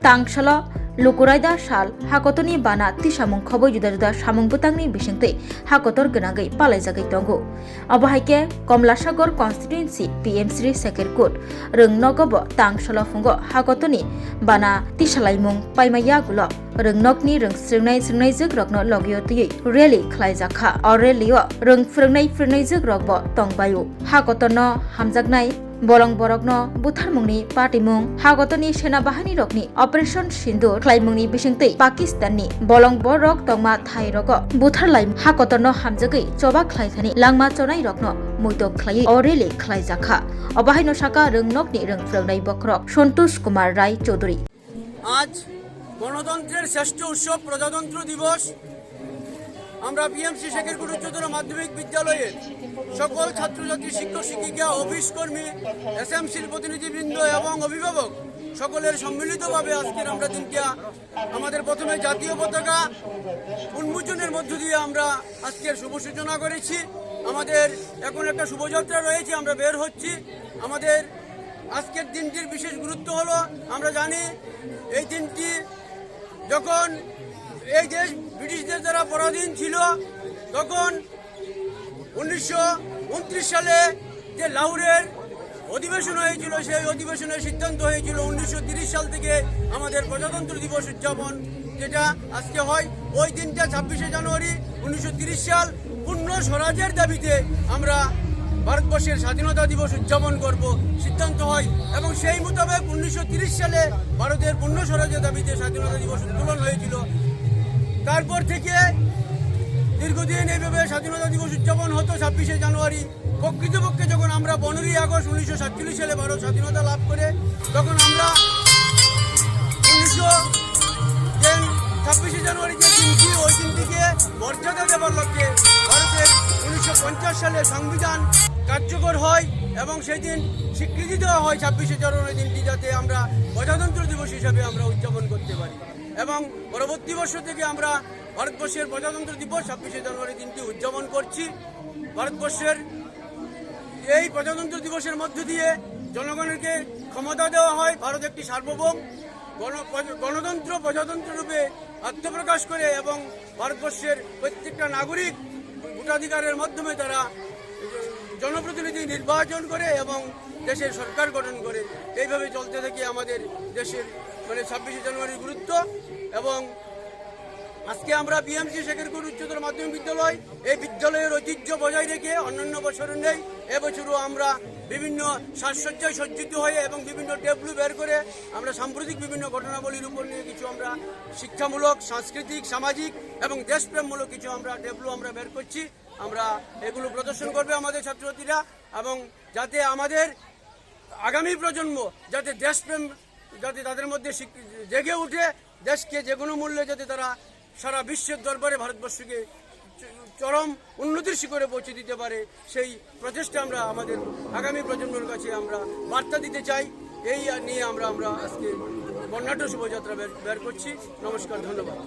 तांगशाला लुकुरायदा साल हाकतनि बाना तिसामुं खबै जुदा जुदा सामुं बुतांनि बिसिंतै हाकतर गोनाङै पालायजागै दंगौ अबहायके कमलासागर कन्स्टिट्युएन्सि पिएमसि सेकेरकुट रोंनगब तांगशाला फुंगो हाकतनि बाना तिसालायमुं पाइमायागुल रोंनकनि रोंस्रिंनाय जोग रगनो लगियतयै रेलि खलायजाखा अ रेलियो रोंफ्रोंनाय जोग रगब तंबायु हाकतनो हामजागनाय बलं बरगनो बुथारमुंनि पार्टीमुं हागतनि सेना बाहिनी रगनि ऑपरेशन सिंदूर खलायमुंनि बिसिंतै पाकिस्ताननि बलं बरग तंमा थाइ रग बुथारलाय हागतनो हामजगै चबा खलायथानि लांमा चनाय रगनो मुइतो खलायै अरेले खलायजाखा अबाहायनो साका रोंनकनि रोंफ्रोंनाय बक्रक सन्तोष कुमार राय चौधरी। आज গণতন্ত্রের শ্রেষ্ঠ উৎসব প্রজাতন্ত্র দিবস আমরা পিএমসি শেখেরকুট উচ্চতর মাধ্যমিক বিদ্যালয়ের সকল ছাত্রছাত্রী শিক্ষক শিক্ষিকা অফিস কর্মী এসএমসির প্রতিনিধিবৃন্দ এবং অভিভাবক সকলের সম্মিলিতভাবে আজকের আমরা দিনটা আমাদের প্রথমে জাতীয় পতাকা উন্মোচনের মধ্য দিয়ে আমরা আজকের শুভ সূচনা করেছি। আমাদের এখন একটা শুভযাত্রা রয়েছে, আমরা বের হচ্ছি। আমাদের আজকের দিনটির বিশেষ গুরুত্ব হলো, আমরা জানি এই দিনটি যখন এই দেশ ব্রিটিশদের দ্বারা পরাধীন ছিল, তখন 1929 সালে যে লাহোরের অধিবেশন হয়েছিল, সেই অধিবেশনের সিদ্ধান্ত হয়েছিল 1930 সাল থেকে আমাদের প্রজাতন্ত্র দিবস উদযাপন যেটা আজকে হয়। ওই দিনটা 26শে জানুয়ারি 1930 সাল পূর্ণ স্বরাজের দাবিতে আমরা ভারতবর্ষের স্বাধীনতা দিবস উদযাপন করব সিদ্ধান্ত হয় এবং সেই মোতাবেক 1930 সালে ভারতের পূর্ণ স্বরাজের দাবিতে স্বাধীনতা দিবস উত্তোলন হয়েছিল। তারপর থেকে দীর্ঘদিন এইভাবে স্বাধীনতা দিবস উদযাপন হতো 26শে জানুয়ারি। প্রকৃতপক্ষে যখন আমরা 15ই আগস্ট 1947 সালে ভারত স্বাধীনতা লাভ করে, তখন আমরা 26শে জানুয়ারি যে দিনটি, ওই দিনটিকে মর্যাদা দেবার লক্ষ্যে ভারতের 1950 সালে সংবিধান কার্যকর হয় এবং সেই দিন স্বীকৃতি দেওয়া হয় 26শে জানুয়ারি দিনটি, যাতে আমরা প্রজাতন্ত্র দিবস হিসাবে আমরা উদযাপন করতে পারি। এবং পরবর্তী বর্ষ থেকে আমরা ভারতবর্ষের প্রজাতন্ত্র দিবস 26শে জানুয়ারি দিনটি উদযাপন করছি। ভারতবর্ষের এই প্রজাতন্ত্র দিবসের মধ্য দিয়ে জনগণকে ক্ষমতা দেওয়া হয়। ভারত একটি সার্বভৌম গণতন্ত্র প্রজাতন্ত্র রূপে আত্মপ্রকাশ করে এবং ভারতবর্ষের প্রত্যেকটা নাগরিক ভোটাধিকারের মাধ্যমে তারা জনপ্রতিনিধি নির্বাচন করে এবং দেশের সরকার গঠন করে। এইভাবে চলতে থাকে আমাদের দেশের 26শে জানুয়ারির গুরুত্ব। এবং আজকে আমরা পিএমসি শেখেরকুট উচ্চতর মাধ্যমিক বিদ্যালয়, এই বিদ্যালয়ের ঐতিহ্য বজায় রেখে অন্যান্য বছরের নেই, এবছরও আমরা বিভিন্ন সাজসজ্জায় সজ্জিত হয়ে এবং বিভিন্ন ট্যাবলু বের করে আমরা সাম্প্রতিক বিভিন্ন ঘটনাবলীর উপর নিয়ে কিছু আমরা শিক্ষামূলক, সাংস্কৃতিক, সামাজিক এবং দেশপ্রেমমূলক কিছু আমরা ট্যাবলু আমরা বের করছি। আমরা এগুলো প্রদর্শন করবে আমাদের ছাত্রছাত্রীরা, এবং যাতে আমাদের আগামী প্রজন্ম যাতে দেশপ্রেম যাতে তাদের মধ্যে জেগে উঠে, দেশকে যে কোনো মূল্যে যাতে তারা সারা বিশ্বের দরবারে ভারতবর্ষকে চরম উন্নতির শিখরে পৌঁছে দিতে পারে, সেই প্রচেষ্টা আমরা আমাদের আগামী প্রজন্মের কাছে আমরা বার্তা দিতে চাই। এই নিয়ে আমরা আজকে বর্ণাঢ্য শোভাযাত্রা বের করছি। নমস্কার, ধন্যবাদ।